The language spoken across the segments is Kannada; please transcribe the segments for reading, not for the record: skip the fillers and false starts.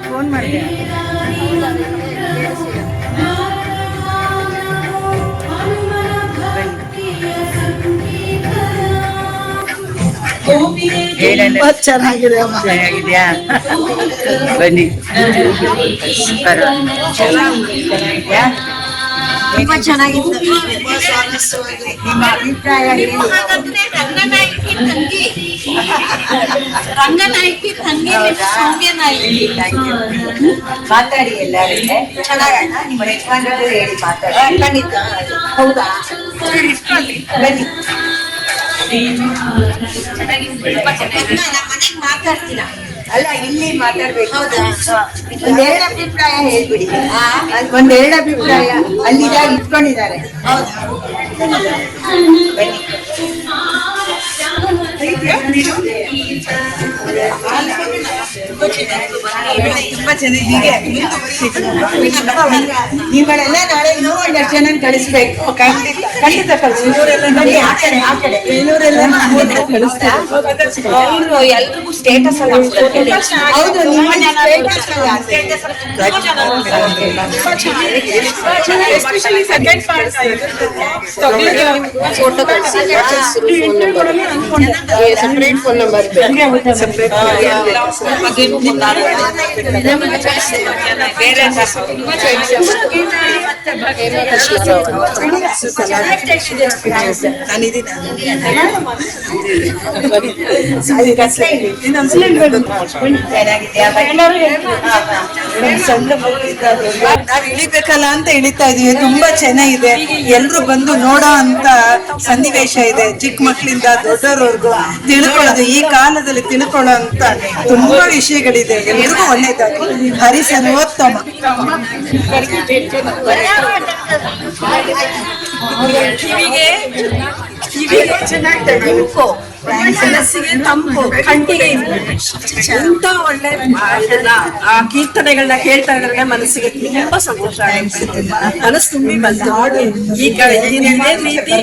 ಫೋನ್ ಮಾಡಿದೆ. ಚೆನ್ನಾಗಿದೆ ಚೆನ್ನಾಗಿದ್ಯಾ? ಬನ್ನಿ. ತುಂಬಾ ಚೆನ್ನಾಗಿತ್ತು. ನಿಮ್ಮ ಅಭಿಪ್ರಾಯ ರಂಗನಾಯಕಿ ತಂಗಿ ಸೌಮ್ಯನಾಯಕಿ. ಮಾತಾಡಿ ಎಲ್ಲರಿಗೆ ಚೆನ್ನಾಗಣ್ಣ. ನಿಮ್ಮ ಯಜಮಾನರು ಹೇಳಿ ಮಾತಾಡಿ. ಖಂಡಿತ. ಹೌದಾ? ಬನ್ನಿ. ಮನೆಗೆ ಮಾತಾಡ್ತೀರಾ? ಅಲ್ಲ, ಇಲ್ಲಿ ಮಾತಾಡ್ಬೇಕು. ಹೌದಾ? ಒಂದೆರಡು ಅಭಿಪ್ರಾಯ ಹೇಳ್ಬಿಡಿ. ಒಂದೆರಡು ಅಭಿಪ್ರಾಯ ಅಲ್ಲಿದಾಗ ಇಟ್ಕೊಂಡಿದ್ದಾರೆ. ಬನ್ನಿ. ತುಂಬಾ ಚೆನ್ನಾಗಿದೆ. ನೀವುಗಳೆಲ್ಲ ನಾಳೆ ಇನ್ನೂ ಒಂದಷ್ಟು ಜನ ಕಳಿಸ್ಬೇಕು. ಖಂಡಿತ ಕಳಿಸಿ. ಬೇಲೂರೆಲ್ಲ ಎಲ್ರಿಗೂ ಸ್ಟೇಟಸ್ ಅಲ್ಲ. ಹೌದು, ಫೋಟೋ ಕಳಿಸಿ. ಸೆಪರೇಟ್ ಫೋನ್ ನಂಬರ್ ನಾವ್ ಇಳಿಬೇಕಲ್ಲ ಅಂತ ಇಳಿತಾ ಇದೀವಿ. ತುಂಬಾ ಚೆನ್ನಾಗಿದೆ. ಎಲ್ರು ಬಂದು ನೋಡೋ ಅಂತ ಸನ್ನಿವೇಶ ಇದೆ. ಚಿಕ್ಕ ಮಕ್ಕಳಿಂದ ದೊಡ್ಡವರವರೆಗೂ ತಿಳ್ಕೊಳ್ಳೋದು, ಈ ಕಾಲದಲ್ಲಿ ತಿಳ್ಕೊಳ್ಳೋ ಅಂತ ತುಂಬಾ ವಿಷಯಗಳಿದೆ. ಎಲ್ರಿಗೂ ಒಳ್ಳೇದಾಗಿ. ಹರಿ ಸರ್ವೋತ್ತಮ. ಮನಸ್ಸಿಗೆ ತಂಪು, ಕಂಟಿಗೆ ಎಂತ ಒಳ್ಳೆ ಆ ಕೀರ್ತನೆಗಳನ್ನ ಕೇಳ್ತಾ ಇದ್ರೆ ಮನಸ್ಸಿಗೆ ತುಂಬಾ ಸಂತೋಷ ಆಗುತ್ತೆ. ಮನಸ್ಸು ತುಂಬಿ ಬಂತು. ಈಗ ಇದೇ ರೀತಿ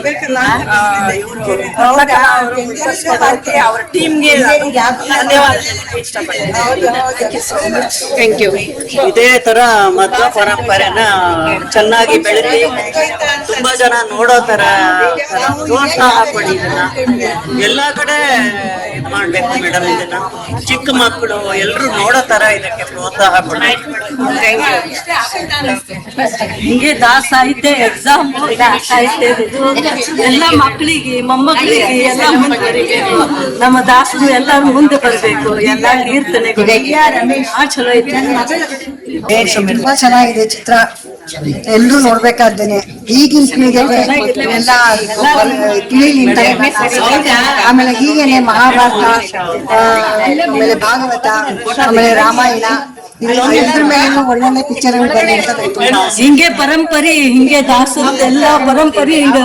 ಅವರ ಟೀಮ್ಗೆ ಧನ್ಯವಾದ ಇಷ್ಟಪಡ್ತೀನಿ. Thank you. ಇದೇ ತರ ಮಧ್ವ ಪರಂಪರೆನ ಚೆನ್ನಾಗಿ ಬೆಳೆಸಿ ತುಂಬಾ ಜನ ನೋಡೋ ತರ ಪ್ರೋತ್ಸಾಹ ಕೊಡಿ. ಎಲ್ಲಾ ಕಡೆ ಇದು ಮಾಡ್ಬೇಕು ಮೇಡಮ್. ಇದನ್ನ ಚಿಕ್ಕ ಮಕ್ಕಳು ಎಲ್ರು ನೋಡೋ ತರ ಇದಕ್ಕೆ ಪ್ರೋತ್ಸಾಹ ಕೊಡಿ. ಹಿಂಗೆ ದಾಸ ಸಾಹಿತ್ಯ ಎಕ್ಸಾಮ್ ಸಾಹಿತ್ಯ ಎಲ್ಲ ಮಕ್ಕಳಿಗೆ ಮೊಮ್ಮಕ್ಕಳಿಗೆ ಎಲ್ಲ ಮುಂದುವರಿಬೇಕು. ನಮ್ಮ ದಾಸರು ಎಲ್ಲಾರು ಮುಂದೆ ಬರ್ಬೇಕು. ಎಲ್ಲ ಕೀರ್ತನೆಗಳು ಚಲೋ ಐತೆ. ತುಂಬಾ ಚೆನ್ನಾಗಿದೆ ಚಿತ್ರ. ಎಲ್ರು ನೋಡ್ಬೇಕಾದ್ದೇನೆ. ಈಗಿನ ಪೀಳಿಗೆಗೆ ಎಲ್ಲ ತಿಳಿಲಿ. ಆಮೇಲೆ ಹೀಗೇನೆ ಮಹಾಭಾರತ, ಆಮೇಲೆ ಭಾಗವತ, ಆಮೇಲೆ ರಾಮಾಯಣ, ಇದ್ರ ಮೇಲೆ ಒಳ್ಳೊಳ್ಳೆ ಪಿಕ್ಚರ್ಗಳು ಬರಲಿ ಅಂತ. ಹಿಂಗೆ ಪರಂಪರೆ, ಹಿಂಗೆ ದಾಸರು ಎಲ್ಲ ಪರಂಪರೆ ಹಿಂಗ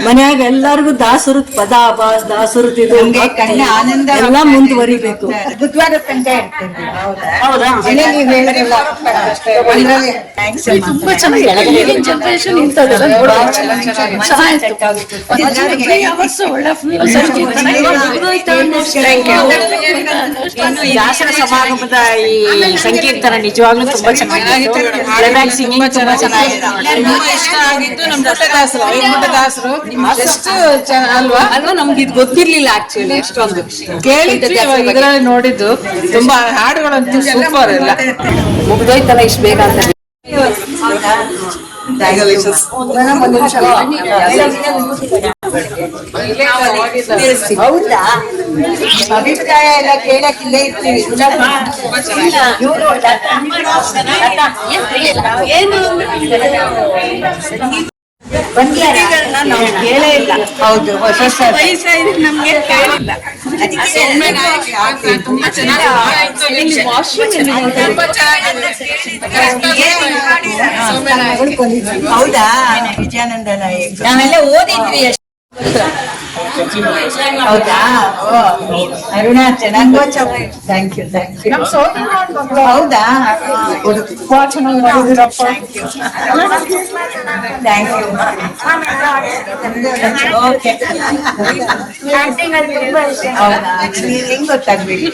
ಮನ್ಯಾಗ ಎಲ್ಲಾರ್ಗು ದಾಸರು ಪದ ದಾಸರು ಆನಂದ ಎಲ್ಲ ಮುಂದುವರಿಬೇಕು. ಅದ್ಭುತವಾಗತ್ತಂತ ಹೇಳ್ತೀನಿ. ನೀವು ಹೇಳಿರಲ್ಲ ತುಂಬಾ ಚೆನ್ನಾಗಿದೆ. ಜನರೇಷನ್ ಇಂಥದ್ದೆಲ್ಲ ದಾಸರ ಸಮಾಗಮದ ಈ ಸಂಕೀರ್ತನ ನಿಜವಾಗ್ಲೂ ತುಂಬಾ ಚೆನ್ನಾಗಿತ್ತು. ಸಿಂಗಿಂಗ್ ತುಂಬಾ ಚೆನ್ನಾಗಿದೆ. ತುಂಬಾ ಇಷ್ಟ ಆಗಿತ್ತು. ನಮ್ ದಾಸರು ಎಷ್ಟು ಅಲ್ವಾ ನಮ್ಗೆ ಇದು ಗೊತ್ತಿರ್ಲಿಲ್ಲ. ಆಕ್ಚುಲಿ ಎಷ್ಟೊಂದು ಕೇಳಿದ್ವಿ, ಇದರಲ್ಲಿ ನೋಡಿದ್ದು. ತುಂಬಾ ಹಾಡುಗಳಂತೂ ಸೂಪರ್. ಎಲ್ಲ ಮುಗ್ದೋಯ್ತಲ್ಲ ಇಷ್ಟು ಬೇಗ ಅಂತ. ಹೌದಾ? ಅಭಿಪ್ರಾಯ ಎಲ್ಲ ಕೇಳಕ್ಕಿಲ್ಲೇ ಇರ್ತೀವಿ. ನಾವು ಕೇಳೇ ಇಲ್ಲ. ಹೌದು, ನಮ್ಗೆ ಕೇಳಿಲ್ಲ. ತುಂಬಾ ಚೆನ್ನಾಗಿ ಹೌದಾ? ವಿಜಯಾನಂದ ನಾಯಕ್ ನಾವೆಲ್ಲ ಓದಿದ್ವಿ. ಹೌದಾ? ಅರುಣ ಚೆನ್ನಾಗಿ ಥ್ಯಾಂಕ್ ಯು ಹೌದಾ? ತುಂಬಾ ಚೆನ್ನಾಗಿ ಮಾಡಿದಿರಪ್ಪ. Thank you okay. ಹೌದಾ? ನೀವ್ ಹೆಂಗ್ ಗೊತ್ತಾಗ್ಬೇಕು?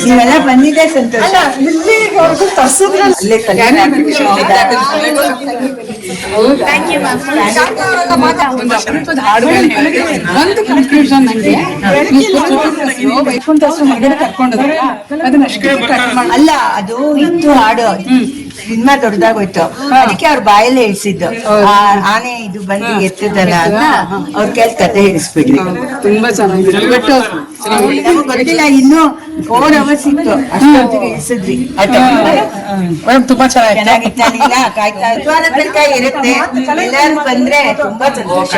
ನೀವೆಲ್ಲ ಬಂದಿದೆ ಸಂತೋಷ. ಅಲ್ಲೇ ಒಂದು ಕನ್ಫ್ಯೂಷನ್ ನಂಗೆ, ವೈಕುಂಠ ಮಗನ ಕರ್ಕೊಂಡ್ರೆ ಅದನ್ನ ಅಷ್ಟೇ ಅಲ್ಲ, ಅದು ಇತ್ತು ಹಾಡು, ಸಿನಿಮಾ ದೊಡ್ಡದಾಗೋಯ್ತು, ಅದಕ್ಕೆ ಅವ್ರ ಬಾಯಲ್ಲೇ ಹೇಳ್ಸಿದ್ದು. ಆನೆ ಇದು ಬಂದು ಎತ್ತದಲ್ಲ ಅಂತ ಅವ್ರ ಕೇಳಿ ಕತೆ ಹೇಳಿಸ್ಬಿಡ್ರಿ. ತುಂಬಾ ಚೆನ್ನಾಗಿದೆ. ಬಟ್ ನಮ್ಗ್ ಗೊತ್ತಿಲ್ಲ, ಇನ್ನು 4 hours ಇತ್ತು, ಅಷ್ಟೊತ್ತಿಗೆ ಇಳಿಸಿದ್ರಿ. ಮೇಡಮ್ ತುಂಬಾ ಚೆನ್ನಾಗಿಲ್ಲ, ಕಾಯ್ತಾ ತನಕ ಇರುತ್ತೆ. ಎಲ್ಲಾರು ಬಂದ್ರೆ ತುಂಬಾ ಸಂತೋಷ.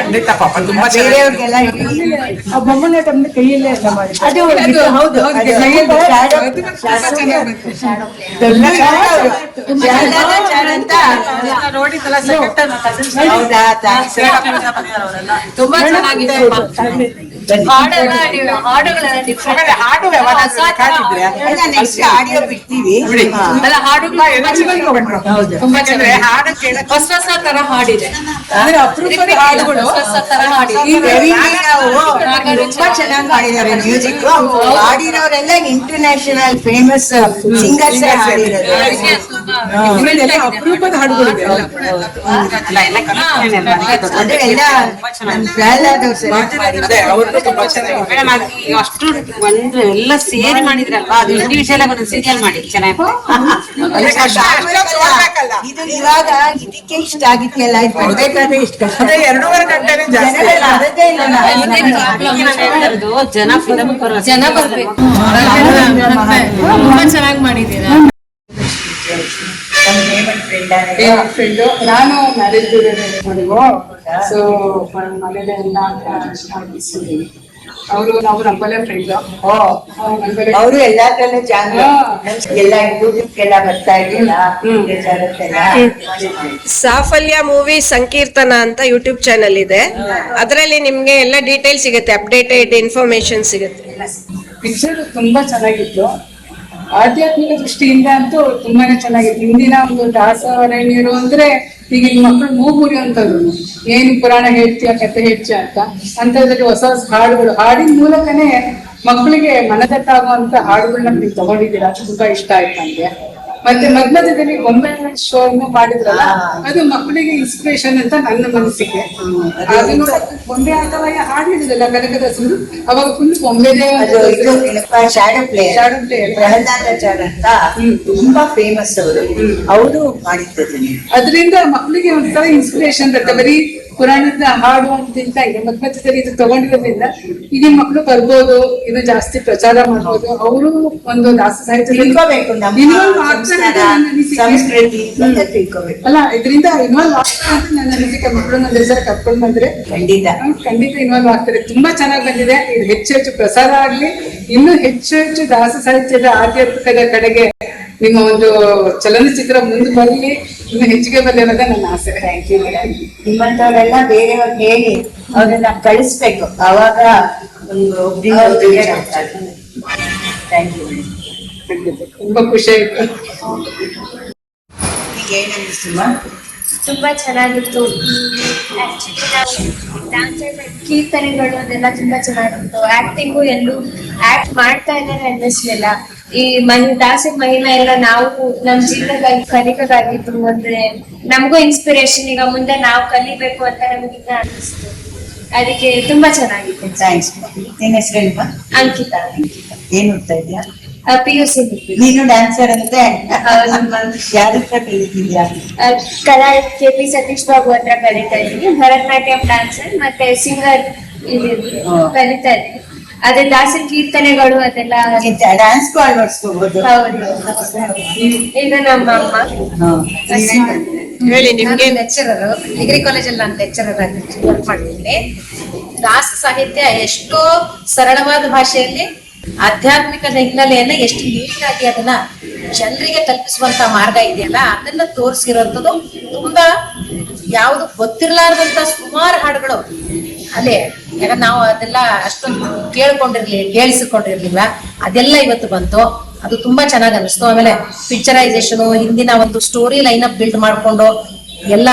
ಬೇರೆಯವ್ರಿಗೆಲ್ಲ ಬೊಮ್ಮನ ಕೈಯಲ್ಲೇ ಎಲ್ಲ ಮಾಡಿ ಅದು ಹೌದು, ಅದು ಕೈಯಲ್ಲಿ ಹೌದಾ? ತುಂಬಾ ಚೆನ್ನಾಗಿದೆ. ನೆಕ್ಸ್ಟ್ ಆಡಿಯೋ ಬಿಡ್ತೀವಿ. ತುಂಬಾ ಚೆನ್ನಾಗಿದೆ. ಹೊಸ ಹೊಸ ತರ ಹಾಡಿದೆ, ಅಪರೂಪದ ಹಾಡುಗಳು. ತುಂಬಾ ಚೆನ್ನಾಗಿ ಮಾಡಿದ್ದಾರೆ ಮ್ಯೂಸಿಕ್. ಹಾಡಿರೋರೆಲ್ಲ ಇಂಟರ್ನ್ಯಾಷನಲ್ ಫೇಮಸ್ ಸಿಂಗರ್ಸ್ ಹಾಡಿರೋದು. ಅಪರೂಪದ ಹಾಡುಗಳಿದೆ. ಅದು ಎಲ್ಲ ನಮ್ ಪ್ರಹ್ಲಾದ್ ಅವ್ರು select ಮಾಡಿದ್ದಾರೆ. ಅಷ್ಟು ಒಂದು ಎಲ್ಲ ಸೇರಿ ಮಾಡಿದ್ರಲ್ವಾ, ಅದು ಇಂಡಿವಿಜುವಲ್ ಆಗಿ ಒಂದು ಸೀರಿಯಲ್ ಮಾಡಿ ಚೆನ್ನಾಗಿ. ಇದು ಇವಾಗ ಇದಕ್ಕೆ ಇಷ್ಟ ಆಗಿದೆಯಲ್ಲ, ಇದು ಬರ್ಬೇಕಾದ್ರೆ ಇಷ್ಟ ಕಷ್ಟ. 2.5 ಗಂಟೆನೇ ಜಾಸ್ತಿ. ಬರದೇ ಇಲ್ಲ ಜನ ಫಿಲಮ್ ಜನ ಬರ್ಬೇಕು. ತುಂಬಾ ಚೆನ್ನಾಗಿ ಮಾಡಿದೀರಾ. ಫ್ರೆಂಡ್ ನಾನು ಮ್ಯಾರೇಜ್ ಮಾಡಿದ್ವು. ಸೊ ಮನೇಲೆ ಎಲ್ಲ ಮಾಡಿಸಿದ್ದೀವಿ. ಅವರು ನಾವು ನಮ್ಮಲ್ಲೇ ಫ್ರೆಂಡ್. ಅವರು ಎಲ್ಲಾದ್ರಲ್ಲೂ ಜಾಗ ಎಲ್ಲ ಯೂಟ್ಯೂಬ್ಗೆಲ್ಲ ಬರ್ತಾ ಇರಲಿಲ್ಲ. ಸಾಫಲ್ಯ ಮೂವಿ ಸಂಕೀರ್ತನ ಅಂತ ಯೂಟ್ಯೂಬ್ ಚಾನಲ್ ಇದೆ. ಅದರಲ್ಲಿ ನಿಮ್ಗೆ ಎಲ್ಲ ಡೀಟೇಲ್ ಸಿಗುತ್ತೆ, ಅಪ್ಡೇಟೆಡ್ ಇನ್ಫಾರ್ಮೇಶನ್ ಸಿಗುತ್ತೆ. ಪಿಕ್ಚರ್ ತುಂಬಾ ಚೆನ್ನಾಗಿತ್ತು. ಆಧ್ಯಾತ್ಮಿಕ ದೃಷ್ಟಿಯಿಂದ ಅಂತೂ ತುಂಬಾನೇ ಚೆನ್ನಾಗಿತ್ತು. ಹಿಂದಿನ ಒಂದು ದಾಸವರೇಣ್ಯರು ಅಂದ್ರೆ ಈಗ ಮಕ್ಕಳು ಮೂಗುರಿ ಅಂತದ್ದು, ಏನು ಪುರಾಣ ಹೇಳ್ತೀಯ, ಕತೆ ಹೇಳ್ತೀಯ ಅಂತದ್ರಲ್ಲಿ ಹೊಸ ಹೊಸ ಹಾಡುಗಳು, ಹಾಡಿನ ಮೂಲಕನೇ ಮಕ್ಕಳಿಗೆ ಮನದಟ್ಟಾಗುವಂತ ಹಾಡುಗಳನ್ನ ನೀವು ತಗೊಂಡಿದ್ದೀರಾ. ತುಂಬಾ ಇಷ್ಟ ಆಯ್ತು ನಮ್ಗೆ. ಮತ್ತೆ ಮಧ್ಯದಲ್ಲಿ ಗೊಂಬೆ ಶೋ ಮಾಡಿದ್ರಲ್ಲ, ಅದು ಮಕ್ಕಳಿಗೆ ಇನ್ಸ್ಪಿರೇಷನ್ ಅಂತ ನನ್ನ ಮನಸ್ಸಿಗೆ. ಅದನ್ನು ಗೊಂಬೆ ಆಟವಾಗಿ ಹಾಡಿದ್ರಲ್ಲ ಕನಕದಾಸರು, ಅವಾಗ ಫುಲ್ ಗೊಂಬೆದೇ ಶಾಡೋ ಪ್ಲೇಯರ್ ಪ್ರಹ್ಲಾದಾಚಾರ್ಯ ಅಂತ ತುಂಬಾ ಫೇಮಸ್ ಅವರು ಮಾಡಿದ್ದಾರೆ. ಅದರಿಂದ ಮಕ್ಕಳಿಗೆ ಒಂಥರ ಇನ್ಸ್ಪಿರೇಷನ್ ಬರುತ್ತೆ. ಬರೀ ಪುರಾಣದ ಹಾಡು ಅಂತಿಂತ ಇದೆ, ಮಧ್ಯದಲ್ಲಿ ಇದು ತಗೊಂಡಿರೋದ್ರಿಂದ ಈಗ ಮಕ್ಕಳು ಬರ್ಬೋದು, ಇದು ಜಾಸ್ತಿ ಪ್ರಚಾರ ಮಾಡ್ಬೋದು. ಅವರು ಒಂದು ದಾಸ ಸಾಹಿತ್ಯ ತಿಳ್ಕೋಬೇಕು, ಸಂಸ್ಕೃತಿ ಅಲ್ಲ, ಇದರಿಂದ ಇನ್ವಾಲ್ವ್ ಆಗ್ತಾರೆ ಅಂತ ನನ್ನ ಅನಿಸಿಕೆ. ಮಕ್ಕಳನ್ನ ಒಂದ್ಸಲ ಕರ್ಕೊಂಡು ಬಂದ್ರೆ ಖಂಡಿತ ಇನ್ವಾಲ್ವ್ ಆಗ್ತಾರೆ. ತುಂಬಾ ಚೆನ್ನಾಗಿ ಬಂದಿದೆ. ಇದು ಹೆಚ್ಚು ಹೆಚ್ಚು ಪ್ರಸಾರ ಆಗ್ಲಿ, ಇನ್ನೂ ಹೆಚ್ಚು ಹೆಚ್ಚು ದಾಸ ಸಾಹಿತ್ಯದ ಆಧ್ಯಾತ್ಮಿಕದ ಕಡೆಗೆ ನಿಮ್ಮ ಒಂದು ಚಲನಚಿತ್ರ ಮುಂದೆ ಬರಲಿ, ಇನ್ನು ಹೆಚ್ಚಿಗೆ ಬರಲಿ ಅನ್ನೋದೇ ನನ್ನ ಆಸೆ. Thank you. ನಿಮ್ಮಂತವರೆಲ್ಲ ಬೇರೆಯವ್ರಿಗೆ ಹೇಳಿ ಅವ್ರನ್ನ ಕಳಿಸ್ಬೇಕು, ಅವಾಗ ಒಂದು ಥ್ಯಾಂಕ್ ಯು. ತುಂಬಾ ಖುಷಿ ಆಯ್ತು. ಈಗ ಏನನ್ನಿಸ್ತು? ತುಂಬಾ ಚೆನ್ನಾಗಿತ್ತು. ಆಕ್ಚುಲಿ ನಾವು ಡ್ಯಾನ್ಸ್ ಕೀರ್ತನೆಗಳು ಅದೆಲ್ಲ ತುಂಬಾ ಚೆನ್ನಾಗಿತ್ತು. ಆಕ್ಟಿಂಗು ಎಲ್ಲೂ ಆಕ್ಟ್ ಮಾಡ್ತಾ ಇದ್ದಾರೆ ಅನ್ನಿಸ್ಲಿಲ್ಲ. ಈ ದಾಸದ ಮಹಿಮಾ ಎಲ್ಲ ನಾವು ನಮ್ ಜೀವನದಲ್ಲಿ ಕಲಿಬೇಕಾಗಿತ್ತು. ಅಂದ್ರೆ ನಮಗೂ ಇನ್ಸ್ಪಿರೇಷನ್, ಈಗ ಮುಂದೆ ನಾವು ಕಲಿಬೇಕು ಅಂತ ನಮ್ಗೆ ಅನ್ನಿಸ್ತು. ಅದಕ್ಕೆ ತುಂಬಾ ಚೆನ್ನಾಗಿತ್ತು. ಥ್ಯಾಂಕ್ಸ್. ನಿನ್ನ ಹೆಸರೇನಪ್ಪ? ಅಂಕಿತಾ. ಏನ್ ಓದ್ತಾ ಇದೆಯಾ? PUC. ನೀನು ಡ್ಯಾನ್ಸರ್ ಅಂತೆ? ಯಾರ ಹತ್ರ ಕಲಿತಿದ್ಯಾ? ಕಲಾ KP ಸತೀಶ್ ಬಾಬು ಹತ್ರ ಕಲಿತಾ ಇದ್ದೀನಿ. ಭರತನಾಟ್ಯಂ ಡ್ಯಾನ್ಸರ್ ಮತ್ತೆ ಸಿಂಗರ್ ಕಲಿತಾ ಇದ್ದೀನಿ. ಅದೇ ದಾಸರ ಕೀರ್ತನೆಗಳು ಅದೆಲ್ಲ ಡ್ಯಾನ್ಸ್ ಅಳವಡಿಸ್ಕೋಬಹುದು. ಹೌದು. ಇದು ನಮ್ಮ ಅಮ್ಮ. ಹೇಳಿ, ನಿಮ್ಗೆ ಲೆಕ್ಚರರ್, ಡಿಗ್ರಿ ಕಾಲೇಜಲ್ಲಿ ನಾನು ಲೆಕ್ಚರರ್ ಆಗಿ ವರ್ಕ್ ಮಾಡಿದ್ದೀನಿ. ದಾಸ ಸಾಹಿತ್ಯ ಎಷ್ಟೋ ಸರಳವಾದ ಭಾಷೆಯಲ್ಲಿ ಆಧ್ಯಾತ್ಮಿಕದ ಹಿನ್ನೆಲೆಯನ್ನ ಎಷ್ಟು ನೀಟಾಗಿ ಅದನ್ನ ಜನರಿಗೆ ತಲುಪಿಸುವಂತ ಮಾರ್ಗ ಇದೆಯಲ್ಲ ಅದನ್ನ ತೋರಿಸಿರೋಂಥದ್ದು ತುಂಬಾ ಯಾವ್ದು ಗೊತ್ತಿರ್ಲಾರ್ದಂತ ಸುಮಾರು ಹಾಡುಗಳು ಅಲ್ಲೇ. ಯಾಕಂದ್ರೆ ನಾವು ಅದೆಲ್ಲ ಅಷ್ಟೊಂದು ಕೇಳಿಸಿಕೊಂಡಿರ್ಲಿಲ್ಲ, ಅದೆಲ್ಲ ಇವತ್ತು ಬಂತು. ಅದು ತುಂಬಾ ಚೆನ್ನಾಗಿ ಅನಿಸ್ತು. ಆಮೇಲೆ ಪಿಕ್ಚರೈಸೇಷನ್, ಹಿಂದಿನ ಒಂದು ಸ್ಟೋರಿ ಲೈನ್ ಅಪ್ ಬಿಲ್ಡ್ ಮಾಡ್ಕೊಂಡು ಎಲ್ಲ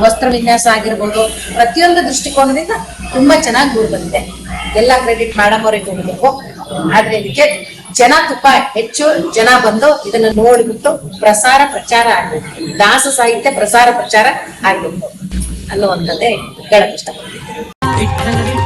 ವಸ್ತ್ರ ವಿನ್ಯಾಸ ಆಗಿರ್ಬೋದು, ಪ್ರತಿಯೊಂದು ದೃಷ್ಟಿಕೋನದಿಂದ ತುಂಬಾ ಚೆನ್ನಾಗಿ ಮೂಡ್ ಬಂದಿದೆ. ಎಲ್ಲ ಕ್ರೆಡಿಟ್ ಮೇಡಮ್ ಅವ್ರಿಗೆ ಹೋಗ್ಬೇಕು. ಆದ್ರೆ ಇದಕ್ಕೆ ಹೆಚ್ಚು ಜನ ಬಂದು ಇದನ್ನ ನೋಡ್ಬಿಟ್ಟು ಪ್ರಚಾರ ಆಗ್ಬೇಕು, ದಾಸ ಸಾಹಿತ್ಯ ಪ್ರಚಾರ ಆಗ್ಬೇಕು ಅನ್ನುವಂಥದ್ದೇ ಹೇಳಕ್ ಇಷ್ಟಪಡ್ತೀನಿ.